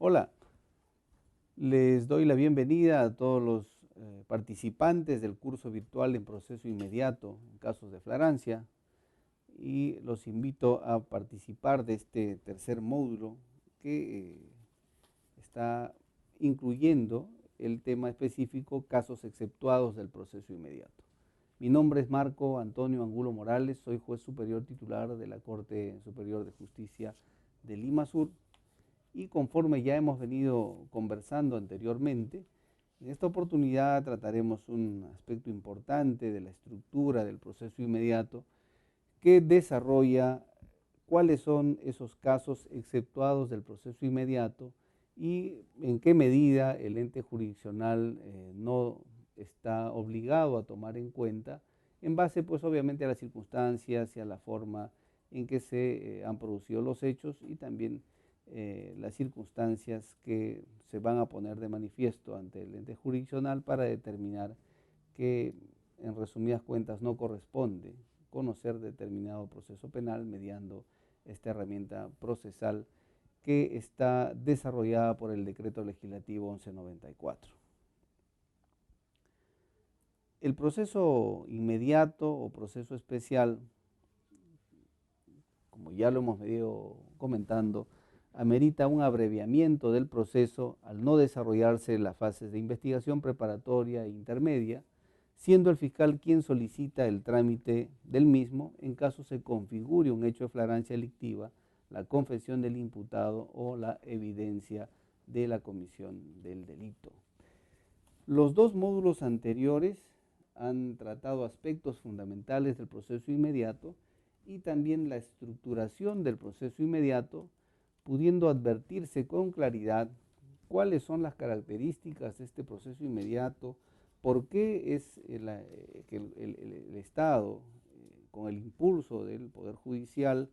Hola, les doy la bienvenida a todos los participantes del curso virtual en proceso inmediato en casos de flagrancia y los invito a participar de este tercer módulo que está incluyendo el tema específico casos exceptuados del proceso inmediato. Mi nombre es Marco Antonio Angulo Morales, soy juez superior titular de la Corte Superior de Justicia de Lima Sur. Y conforme ya hemos venido conversando anteriormente, en esta oportunidad trataremos un aspecto importante de la estructura del proceso inmediato que desarrolla cuáles son esos casos exceptuados del proceso inmediato y en qué medida el ente jurisdiccional no está obligado a tomar en cuenta en base pues obviamente a las circunstancias y a la forma en que se han producido los hechos y también las circunstancias que se van a poner de manifiesto ante el ente jurisdiccional para determinar que, en resumidas cuentas, no corresponde conocer determinado proceso penal mediando esta herramienta procesal que está desarrollada por el Decreto Legislativo 1194. El proceso inmediato o proceso especial, como ya lo hemos venido comentando, amerita un abreviamiento del proceso al no desarrollarse las fases de investigación preparatoria e intermedia, siendo el fiscal quien solicita el trámite del mismo en caso se configure un hecho de flagrancia delictiva, la confesión del imputado o la evidencia de la comisión del delito. Los dos módulos anteriores han tratado aspectos fundamentales del proceso inmediato y también la estructuración del proceso inmediato, pudiendo advertirse con claridad cuáles son las características de este proceso inmediato, por qué es que el Estado, con el impulso del Poder Judicial,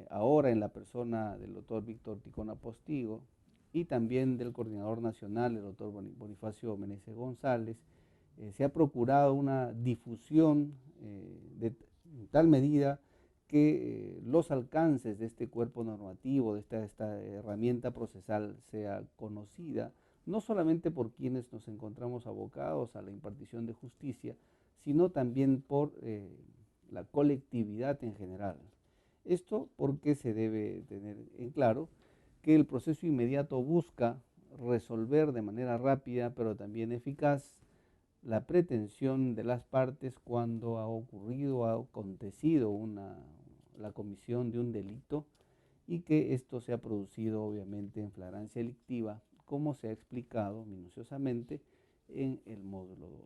ahora en la persona del doctor Víctor Ticona Postigo y también del coordinador nacional, el doctor Bonifacio Meneses González, se ha procurado una difusión de tal medida que los alcances de este cuerpo normativo, de esta herramienta procesal sea conocida, no solamente por quienes nos encontramos abocados a la impartición de justicia, sino también por la colectividad en general. Esto porque se debe tener en claro que el proceso inmediato busca resolver de manera rápida, pero también eficaz, la pretensión de las partes cuando ha ocurrido, ha acontecido la comisión de un delito y que esto se ha producido obviamente en flagrancia delictiva, como se ha explicado minuciosamente en el módulo 2.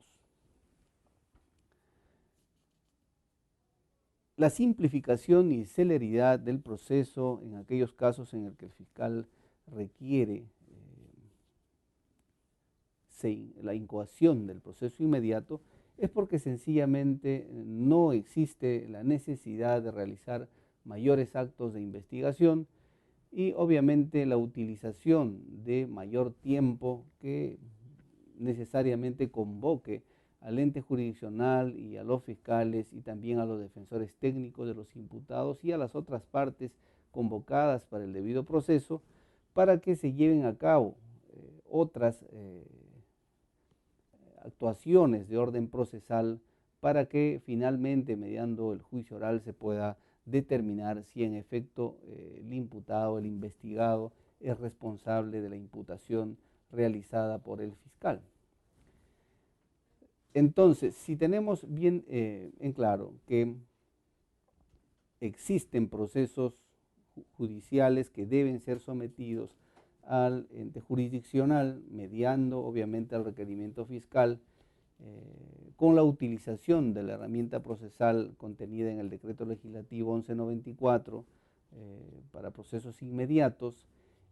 La simplificación y celeridad del proceso en aquellos casos en el que el fiscal requiere la incoación del proceso inmediato es porque sencillamente no existe la necesidad de realizar mayores actos de investigación y obviamente la utilización de mayor tiempo que necesariamente convoque al ente jurisdiccional y a los fiscales y también a los defensores técnicos de los imputados y a las otras partes convocadas para el debido proceso para que se lleven a cabo otras actuaciones de orden procesal para que finalmente, mediando el juicio oral, se pueda determinar si en efecto el imputado, el investigado, es responsable de la imputación realizada por el fiscal. Entonces, si tenemos bien en claro que existen procesos judiciales que deben ser sometidos al ente jurisdiccional, mediando obviamente al requerimiento fiscal, con la utilización de la herramienta procesal contenida en el Decreto Legislativo 1194 para procesos inmediatos,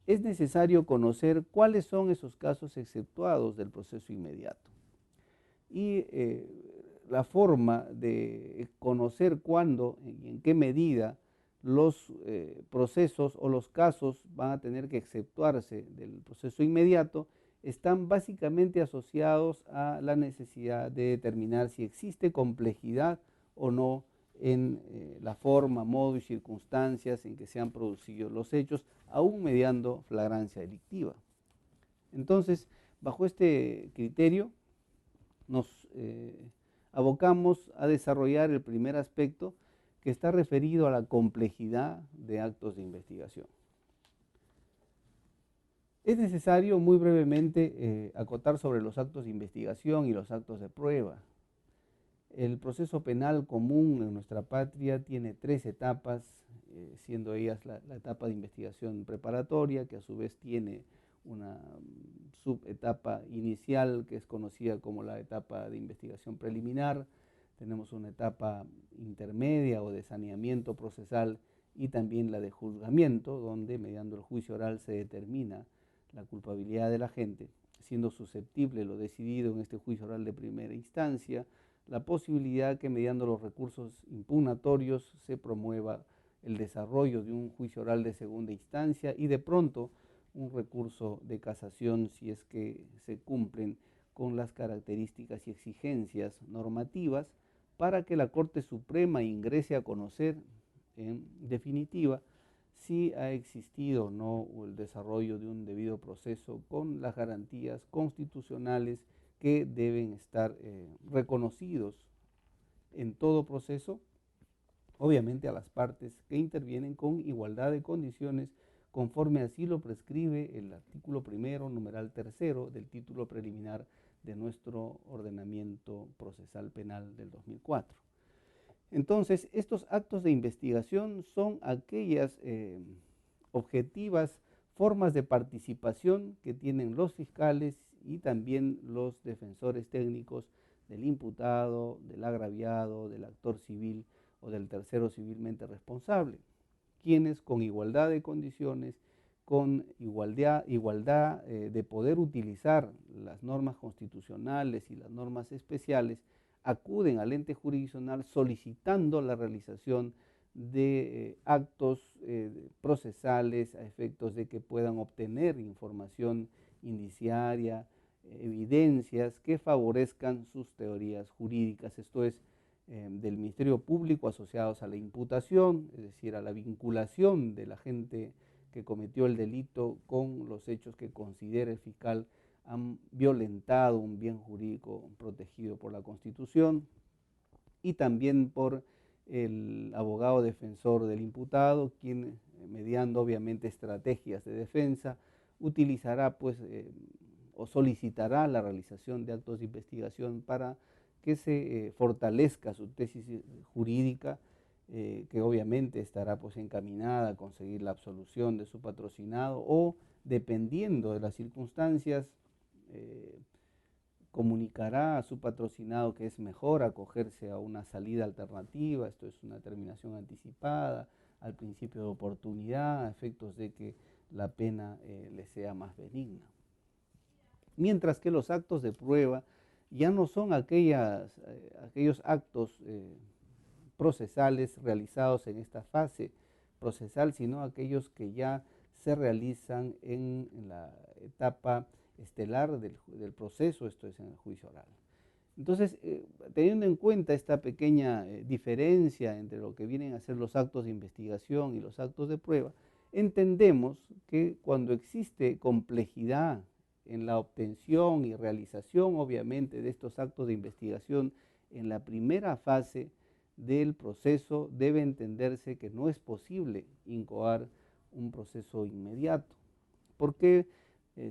es necesario conocer cuáles son esos casos exceptuados del proceso inmediato. Y la forma de conocer cuándo y en qué medida los procesos o los casos van a tener que exceptuarse del proceso inmediato están básicamente asociados a la necesidad de determinar si existe complejidad o no en la forma, modo y circunstancias en que se han producido los hechos, aún mediando flagrancia delictiva. Entonces, bajo este criterio, nos abocamos a desarrollar el primer aspecto, que está referido a la complejidad de actos de investigación. Es necesario muy brevemente acotar sobre los actos de investigación y los actos de prueba. El proceso penal común en nuestra patria tiene 3 etapas, siendo ellas la etapa de investigación preparatoria, que a su vez tiene una subetapa inicial que es conocida como la etapa de investigación preliminar. Tenemos una etapa intermedia o de saneamiento procesal y también la de juzgamiento, donde mediante el juicio oral se determina la culpabilidad del agente, siendo susceptible lo decidido en este juicio oral de primera instancia, la posibilidad que mediante los recursos impugnatorios se promueva el desarrollo de un juicio oral de segunda instancia y de pronto un recurso de casación si es que se cumplen con las características y exigencias normativas para que la Corte Suprema ingrese a conocer, en definitiva, si ha existido o no el desarrollo de un debido proceso con las garantías constitucionales que deben estar reconocidos en todo proceso, obviamente a las partes que intervienen con igualdad de condiciones, conforme así lo prescribe el artículo 1, numeral 3 del título preliminar de nuestro ordenamiento procesal penal del 2004. Entonces, estos actos de investigación son aquellas objetivas formas de participación que tienen los fiscales y también los defensores técnicos del imputado, del agraviado, del actor civil o del tercero civilmente responsable, quienes con igualdad de condiciones, con igualdad de poder utilizar las normas constitucionales y las normas especiales, acuden al ente jurisdiccional solicitando la realización de actos procesales a efectos de que puedan obtener información indiciaria, evidencias que favorezcan sus teorías jurídicas, esto es, del Ministerio Público asociados a la imputación, es decir, a la vinculación del agente que cometió el delito con los hechos que considere el fiscal han violentado un bien jurídico protegido por la Constitución, y también por el abogado defensor del imputado, quien, mediando obviamente estrategias de defensa, utilizará o solicitará la realización de actos de investigación para que se fortalezca su tesis jurídica, que obviamente estará encaminada a conseguir la absolución de su patrocinado o, dependiendo de las circunstancias, comunicará a su patrocinado que es mejor acogerse a una salida alternativa, esto es una terminación anticipada, al principio de oportunidad, a efectos de que la pena le sea más benigna. Mientras que los actos de prueba ya no son aquellos actos procesales realizados en esta fase procesal, sino aquellos que ya se realizan en la etapa estelar del proceso, esto es en el juicio oral. Entonces, teniendo en cuenta esta pequeña diferencia entre lo que vienen a ser los actos de investigación y los actos de prueba, entendemos que cuando existe complejidad en la obtención y realización, obviamente, de estos actos de investigación en la primera fase del proceso, debe entenderse que no es posible incoar un proceso inmediato, porque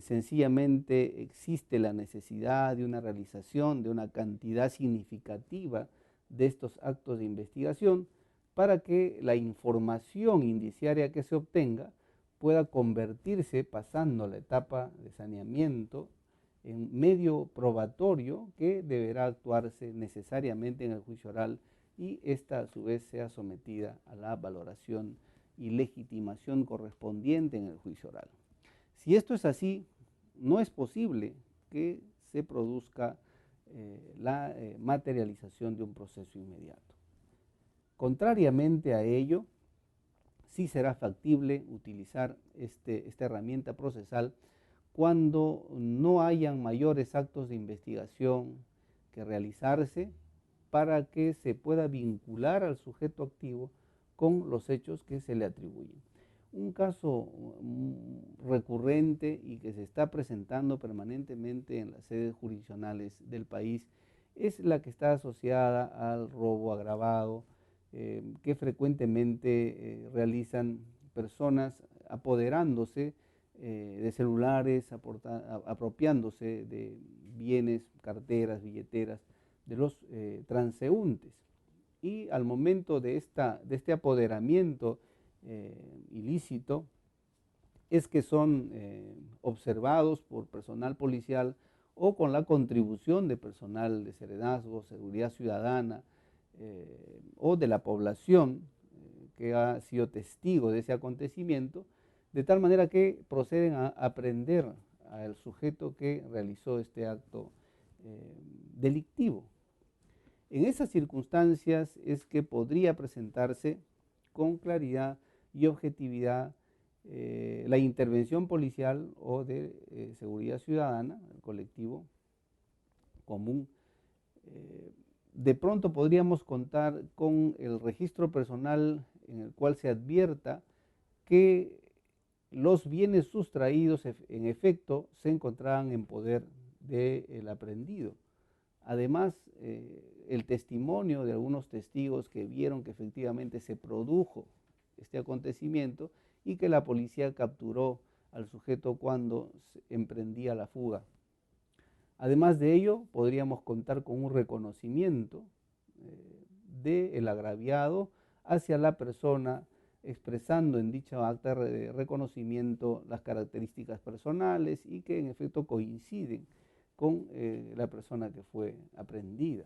sencillamente existe la necesidad de una realización de una cantidad significativa de estos actos de investigación para que la información indiciaria que se obtenga pueda convertirse, pasando la etapa de saneamiento, en medio probatorio que deberá actuarse necesariamente en el juicio oral, y esta a su vez sea sometida a la valoración y legitimación correspondiente en el juicio oral. Si esto es así, no es posible que se produzca la materialización de un proceso inmediato. Contrariamente a ello, sí será factible utilizar esta herramienta procesal cuando no hayan mayores actos de investigación que realizarse para que se pueda vincular al sujeto activo con los hechos que se le atribuyen. Un caso recurrente y que se está presentando permanentemente en las sedes jurisdiccionales del país es la que está asociada al robo agravado, que frecuentemente realizan personas apoderándose de celulares, apropiándose de bienes, carteras, billeteras de los transeúntes. Y al momento de este apoderamiento ilícito, es que son observados por personal policial o con la contribución de personal de Serenazgo, Seguridad Ciudadana o de la población que ha sido testigo de ese acontecimiento, de tal manera que proceden a aprender al sujeto que realizó este acto delictivo. En esas circunstancias es que podría presentarse con claridad y objetividad la intervención policial o de seguridad ciudadana, el colectivo común. De pronto podríamos contar con el registro personal en el cual se advierta que los bienes sustraídos en efecto se encontraban en poder del aprendido. Además, el testimonio de algunos testigos que vieron que efectivamente se produjo este acontecimiento y que la policía capturó al sujeto cuando emprendía la fuga. Además de ello, podríamos contar con un reconocimiento del agraviado hacia la persona, expresando en dicha acta de reconocimiento las características personales y que en efecto coinciden con la persona que fue aprehendida.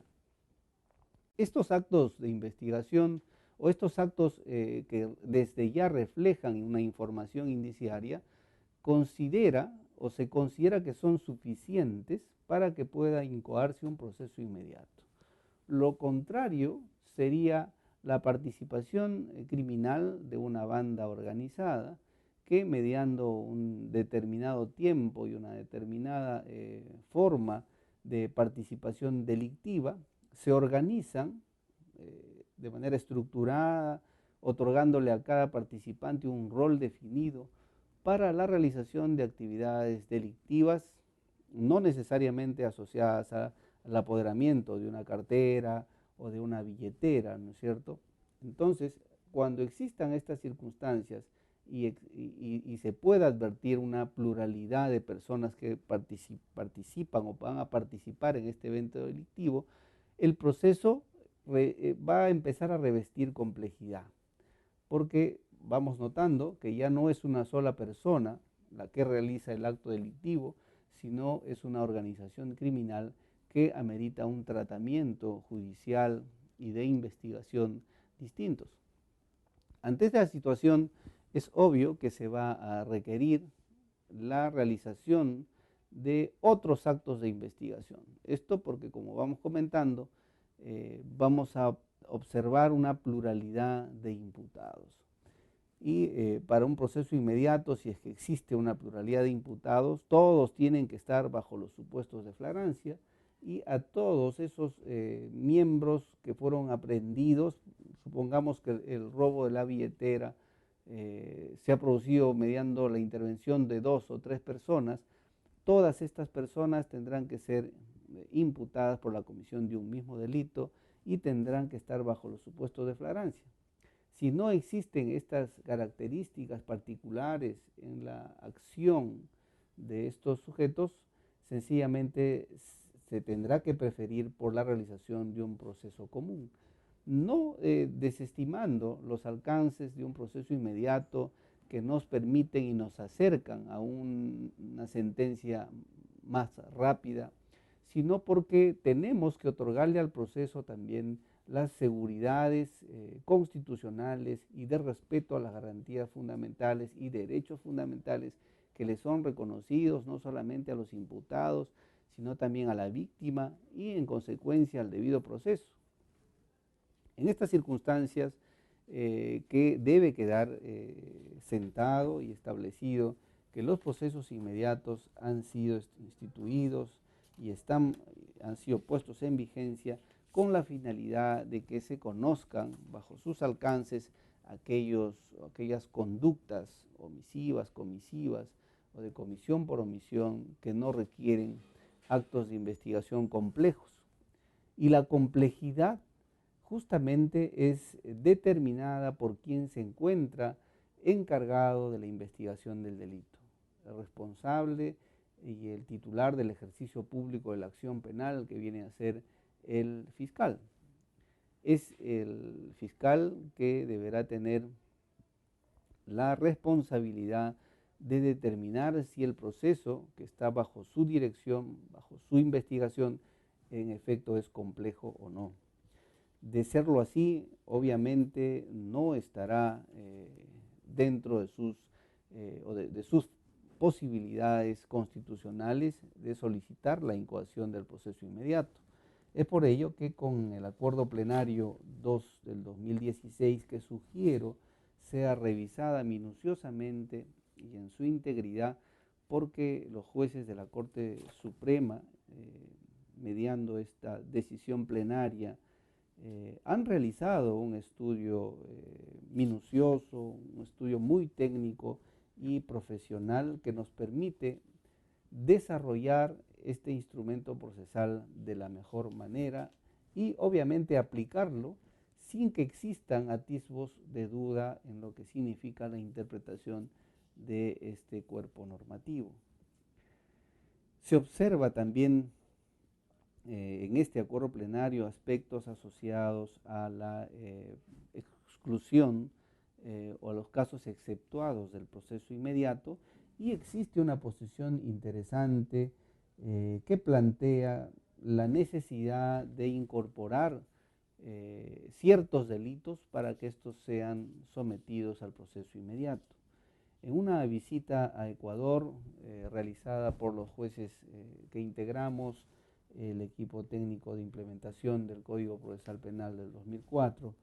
Estos actos de investigación o estos actos que desde ya reflejan una información indiciaria, se considera que son suficientes para que pueda incoarse un proceso inmediato. Lo contrario sería la participación criminal de una banda organizada que mediando un determinado tiempo y una determinada forma de participación delictiva se organizan de manera estructurada, otorgándole a cada participante un rol definido para la realización de actividades delictivas, no necesariamente asociadas al apoderamiento de una cartera o de una billetera, ¿no es cierto? Entonces, cuando existan estas circunstancias y se pueda advertir una pluralidad de personas que participan o van a participar en este evento delictivo, el proceso va a empezar a revestir complejidad, porque vamos notando que ya no es una sola persona la que realiza el acto delictivo, sino es una organización criminal que amerita un tratamiento judicial y de investigación distintos. Ante esta situación es obvio que se va a requerir la realización de otros actos de investigación. Esto porque, como vamos comentando, vamos a observar una pluralidad de imputados. Y para un proceso inmediato, si es que existe una pluralidad de imputados, todos tienen que estar bajo los supuestos de flagrancia y a todos esos miembros que fueron aprehendidos, supongamos que el robo de la billetera se ha producido mediando la intervención de 2 o 3 personas, todas estas personas tendrán que ser imputadas por la comisión de un mismo delito y tendrán que estar bajo los supuestos de flagrancia. Si no existen estas características particulares en la acción de estos sujetos, sencillamente se tendrá que preferir por la realización de un proceso común, no desestimando los alcances de un proceso inmediato que nos permiten y nos acercan a una sentencia más rápida, sino porque tenemos que otorgarle al proceso también las seguridades constitucionales y de respeto a las garantías fundamentales y derechos fundamentales que le son reconocidos no solamente a los imputados, sino también a la víctima y en consecuencia al debido proceso. En estas circunstancias que debe quedar sentado y establecido que los procesos inmediatos han sido instituidos y han sido puestos en vigencia con la finalidad de que se conozcan bajo sus alcances aquellas conductas omisivas, comisivas o de comisión por omisión que no requieren actos de investigación complejos. Y la complejidad justamente es determinada por quien se encuentra encargado de la investigación del delito. El responsable y el titular del ejercicio público de la acción penal, que viene a ser el fiscal. Es el fiscal que deberá tener la responsabilidad de determinar si el proceso que está bajo su dirección, bajo su investigación, en efecto es complejo o no. De serlo así, obviamente no estará dentro de sus posibilidades constitucionales de solicitar la incoación del proceso inmediato. Es por ello que con el acuerdo plenario 2 del 2016 que sugiero sea revisada minuciosamente y en su integridad, porque los jueces de la Corte Suprema, mediando esta decisión plenaria, han realizado un estudio minucioso, un estudio muy técnico y profesional que nos permite desarrollar este instrumento procesal de la mejor manera y obviamente aplicarlo sin que existan atisbos de duda en lo que significa la interpretación de este cuerpo normativo. Se observa también en este acuerdo plenario aspectos asociados a la exclusión o a los casos exceptuados del proceso inmediato, y existe una posición interesante que plantea la necesidad de incorporar ciertos delitos para que estos sean sometidos al proceso inmediato. En una visita a Ecuador realizada por los jueces que integramos el equipo técnico de implementación del Código Procesal Penal del 2004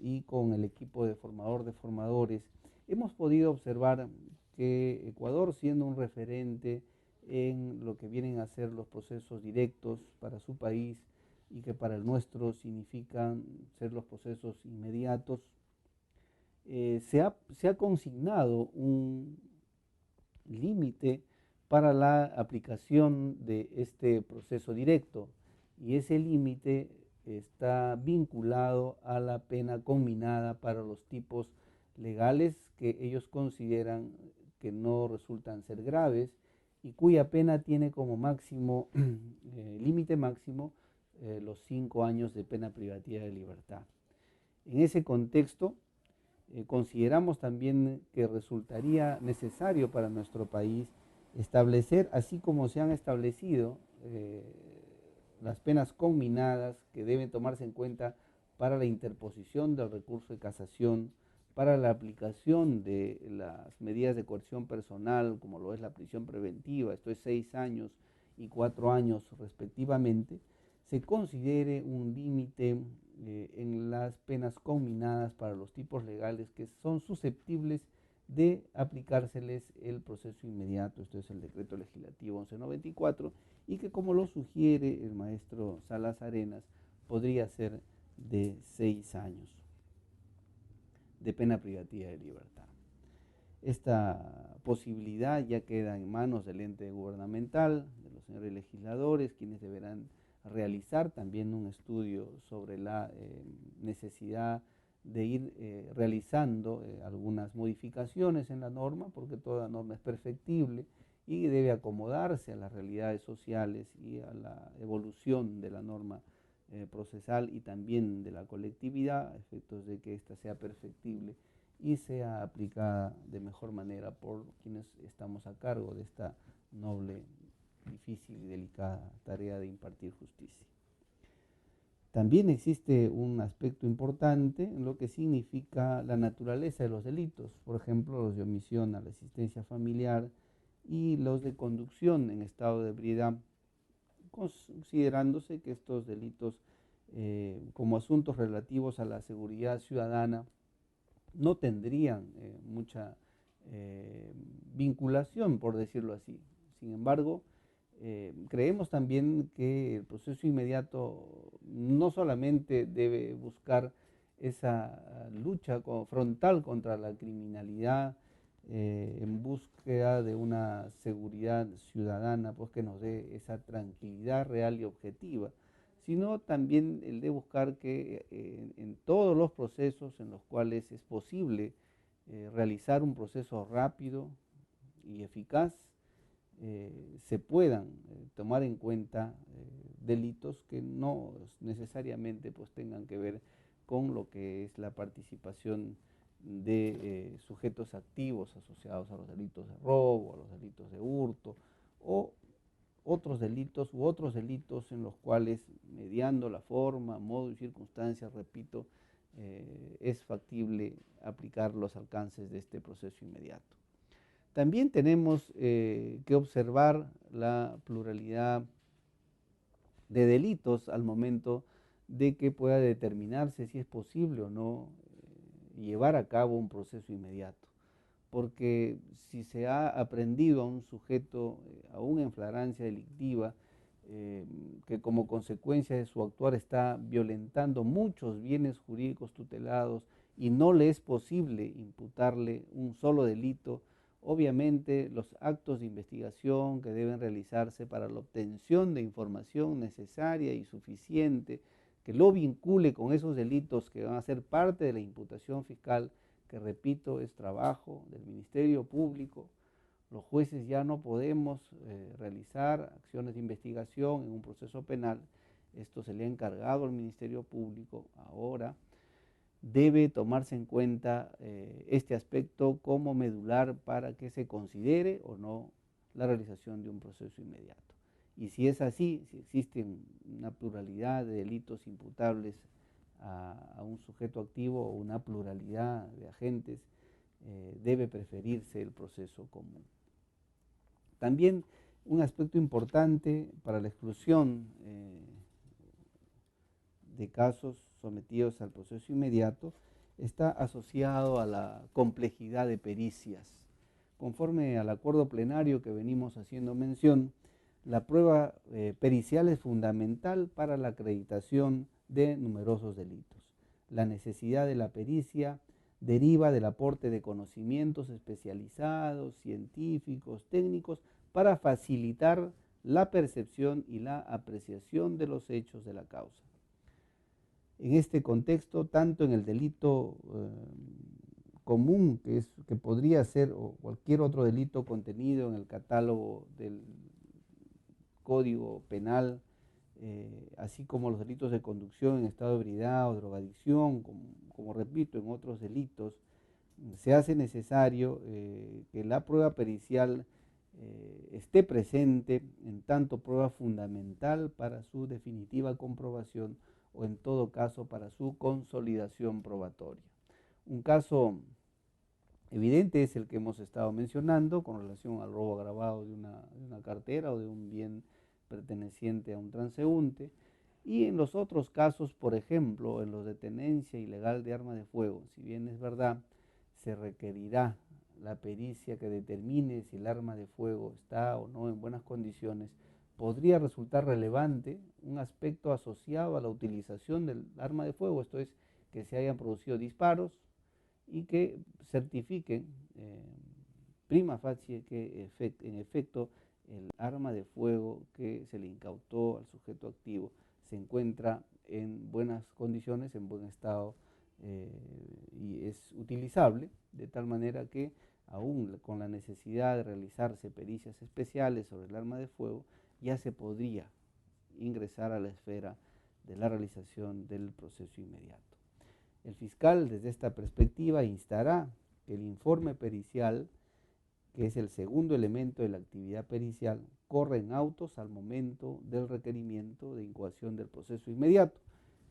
y con el equipo de formadores, hemos podido observar que Ecuador, siendo un referente en lo que vienen a ser los procesos directos para su país y que para el nuestro significan ser los procesos inmediatos, se ha consignado un límite para la aplicación de este proceso directo, y ese límite está vinculado a la pena conminada para los tipos legales que ellos consideran que no resultan ser graves y cuya pena tiene como máximo, límite máximo, los 5 años de pena privativa de libertad. En ese contexto, consideramos también que resultaría necesario para nuestro país establecer, así como se han establecido las penas conminadas que deben tomarse en cuenta para la interposición del recurso de casación, para la aplicación de las medidas de coerción personal, como lo es la prisión preventiva, esto es 6 años y 4 años respectivamente, se considere un límite en las penas conminadas para los tipos legales que son susceptibles de aplicárseles el proceso inmediato, esto es el decreto legislativo 1194, y que, como lo sugiere el maestro Salas Arenas, podría ser de 6 años de pena privativa de libertad. Esta posibilidad ya queda en manos del ente gubernamental, de los señores legisladores, quienes deberán realizar también un estudio sobre la necesidad de ir realizando algunas modificaciones en la norma, porque toda norma es perfectible y debe acomodarse a las realidades sociales y a la evolución de la norma procesal y también de la colectividad, a efectos de que ésta sea perfectible y sea aplicada de mejor manera por quienes estamos a cargo de esta noble, difícil y delicada tarea de impartir justicia. También existe un aspecto importante en lo que significa la naturaleza de los delitos, por ejemplo, los de omisión a la asistencia familiar y los de conducción en estado de ebriedad, considerándose que estos delitos como asuntos relativos a la seguridad ciudadana no tendrían mucha vinculación, por decirlo así. Sin embargo, Creemos también que el proceso inmediato no solamente debe buscar esa lucha frontal contra la criminalidad, en búsqueda de una seguridad ciudadana, pues que nos dé esa tranquilidad real y objetiva, sino también el de buscar que en todos los procesos en los cuales es posible realizar un proceso rápido y eficaz, se puedan tomar en cuenta delitos que no necesariamente pues tengan que ver con lo que es la participación de sujetos activos asociados a los delitos de robo, a los delitos de hurto o otros delitos en los cuales, mediando la forma, modo y circunstancias, repito, es factible aplicar los alcances de este proceso inmediato. También tenemos que observar la pluralidad de delitos al momento de que pueda determinarse si es posible o no llevar a cabo un proceso inmediato. Porque si se ha aprendido a un sujeto, aún en flagrancia delictiva, que como consecuencia de su actuar está violentando muchos bienes jurídicos tutelados y no le es posible imputarle un solo delito, obviamente los actos de investigación que deben realizarse para la obtención de información necesaria y suficiente que lo vincule con esos delitos que van a ser parte de la imputación fiscal, que repito, es trabajo del Ministerio Público. Los jueces ya no podemos realizar acciones de investigación en un proceso penal. Esto se le ha encargado al Ministerio Público. Ahora debe tomarse en cuenta este aspecto como medular para que se considere o no la realización de un proceso inmediato. Y si es así, si existe una pluralidad de delitos imputables a un sujeto activo o una pluralidad de agentes, debe preferirse el proceso común. También un aspecto importante para la exclusión de casos sometidos al proceso inmediato está asociado a la complejidad de pericias. Conforme al acuerdo plenario que venimos haciendo mención, la prueba pericial es fundamental para la acreditación de numerosos delitos. La necesidad de la pericia deriva del aporte de conocimientos especializados, científicos, técnicos, para facilitar la percepción y la apreciación de los hechos de la causa. En este contexto, tanto en el delito común, que podría ser, o cualquier otro delito contenido en el catálogo del Código Penal, así como los delitos de conducción en estado de ebriedad o drogadicción, como repito, en otros delitos, se hace necesario que la prueba pericial esté presente en tanto prueba fundamental para su definitiva comprobación o en todo caso para su consolidación probatoria. Un caso evidente es el que hemos estado mencionando con relación al robo agravado de una cartera o de un bien perteneciente a un transeúnte, y en los otros casos, por ejemplo, en los de tenencia ilegal de arma de fuego, si bien es verdad, se requerirá la pericia que determine si el arma de fuego está o no en buenas condiciones, podría resultar relevante un aspecto asociado a la utilización del arma de fuego, esto es, que se hayan producido disparos y que certifiquen prima facie que en efecto el arma de fuego que se le incautó al sujeto activo se encuentra en buenas condiciones, en buen estado, y es utilizable, de tal manera que aún con la necesidad de realizarse pericias especiales sobre el arma de fuego, ya se podría ingresar a la esfera de la realización del proceso inmediato. El fiscal, desde esta perspectiva, instará que el informe pericial, que es el segundo elemento de la actividad pericial, corra en autos al momento del requerimiento de incoación del proceso inmediato.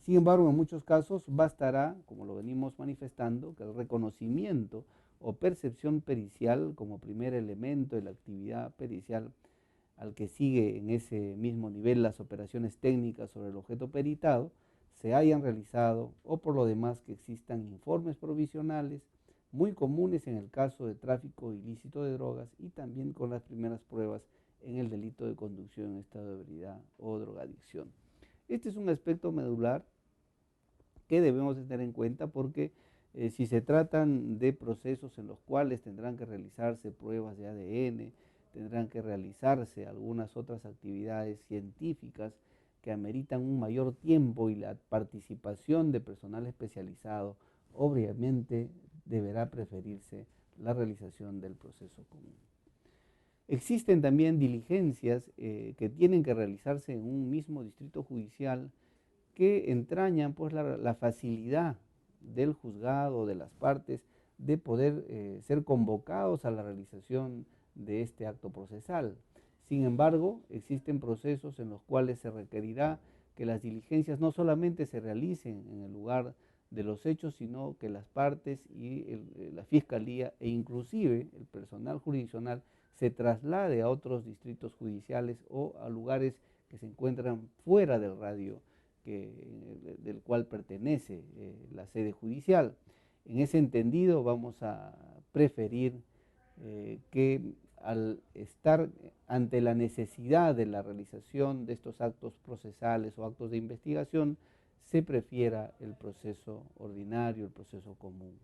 Sin embargo, en muchos casos bastará, como lo venimos manifestando, que el reconocimiento o percepción pericial como primer elemento de la actividad pericial, al que sigue en ese mismo nivel las operaciones técnicas sobre el objeto peritado, se hayan realizado, o por lo demás que existan informes provisionales, muy comunes en el caso de tráfico ilícito de drogas y también con las primeras pruebas en el delito de conducción en estado de ebriedad o drogadicción. Este es un aspecto medular que debemos tener en cuenta porque si se tratan de procesos en los cuales tendrán que realizarse pruebas de ADN, tendrán que realizarse algunas otras actividades científicas que ameritan un mayor tiempo y la participación de personal especializado, obviamente deberá preferirse la realización del proceso común. Existen también diligencias que tienen que realizarse en un mismo distrito judicial que entrañan pues la facilidad del juzgado, de las partes, de poder ser convocados a la realización de este acto procesal. Sin embargo, existen procesos en los cuales se requerirá que las diligencias no solamente se realicen en el lugar de los hechos, sino que las partes y la Fiscalía e inclusive el personal jurisdiccional se traslade a otros distritos judiciales o a lugares que se encuentran fuera del radio del cual pertenece la sede judicial. En ese entendido vamos a preferir que al estar ante la necesidad de la realización de estos actos procesales o actos de investigación, se prefiera el proceso ordinario, el proceso común.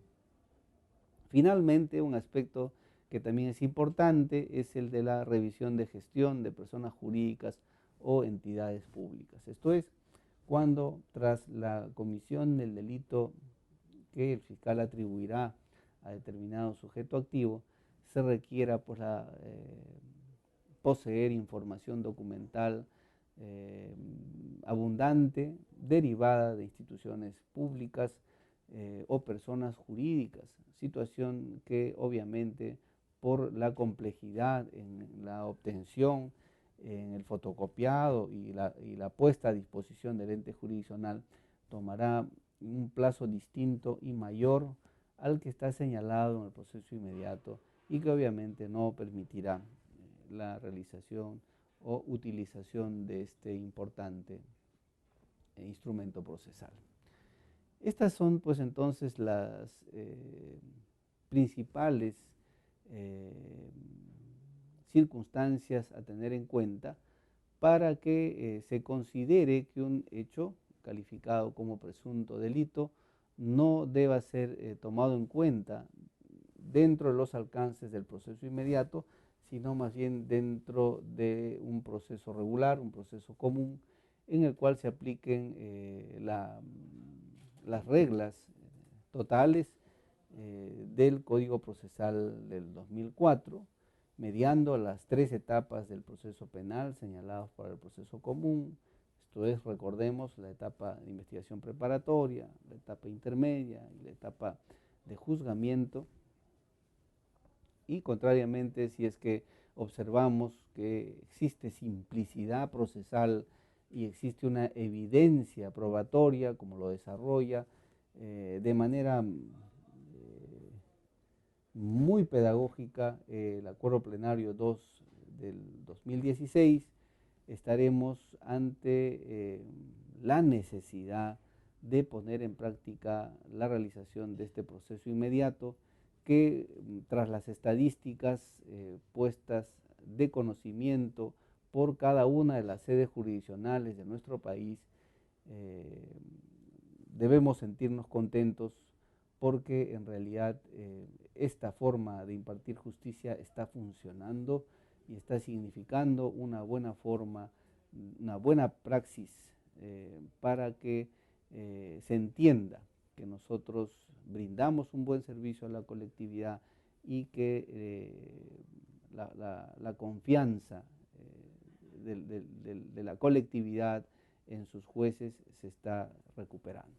Finalmente, un aspecto que también es importante es el de la revisión de gestión de personas jurídicas o entidades públicas. Esto es, cuando tras la comisión del delito que el fiscal atribuirá a determinado sujeto activo, se requiera pues, poseer información documental abundante derivada de instituciones públicas o personas jurídicas, situación que obviamente por la complejidad en la obtención, en el fotocopiado y la puesta a disposición del ente jurisdiccional tomará un plazo distinto y mayor al que está señalado en el proceso inmediato y que obviamente no permitirá la realización o utilización de este importante instrumento procesal. Estas son pues entonces las principales circunstancias a tener en cuenta para que se considere que un hecho calificado como presunto delito no deba ser tomado en cuenta dentro de los alcances del proceso inmediato, sino más bien dentro de un proceso regular, un proceso común, en el cual se apliquen las reglas totales del Código Procesal del 2004, mediando las 3 etapas del proceso penal señaladas para el proceso común. Esto es, recordemos, la etapa de investigación preparatoria, la etapa intermedia y la etapa de juzgamiento. Y contrariamente, si es que observamos que existe simplicidad procesal y existe una evidencia probatoria, como lo desarrolla de manera muy pedagógica el Acuerdo Plenario 2 del 2016, estaremos ante la necesidad de poner en práctica la realización de este proceso inmediato que tras las estadísticas puestas de conocimiento por cada una de las sedes jurisdiccionales de nuestro país, debemos sentirnos contentos porque en realidad esta forma de impartir justicia está funcionando y está significando una buena forma, una buena praxis para que se entienda que nosotros brindamos un buen servicio a la colectividad y que la confianza de la colectividad en sus jueces se está recuperando.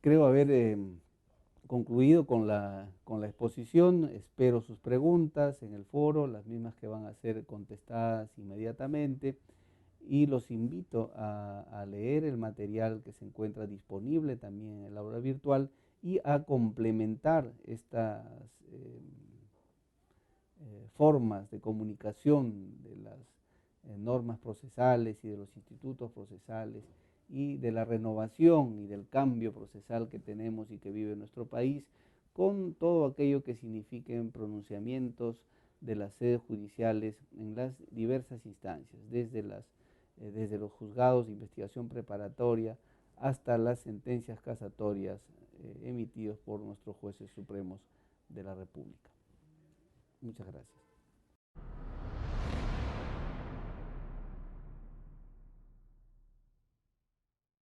Creo haber concluido con la exposición. Espero sus preguntas en el foro, las mismas que van a ser contestadas inmediatamente, y los invito a leer el material que se encuentra disponible también en el aula virtual y a complementar estas formas de comunicación de las normas procesales y de los institutos procesales y de la renovación y del cambio procesal que tenemos y que vive nuestro país, con todo aquello que signifiquen pronunciamientos de las sedes judiciales en las diversas instancias, desde los juzgados de investigación preparatoria hasta las sentencias casatorias emitidas por nuestros jueces supremos de la República. Muchas gracias.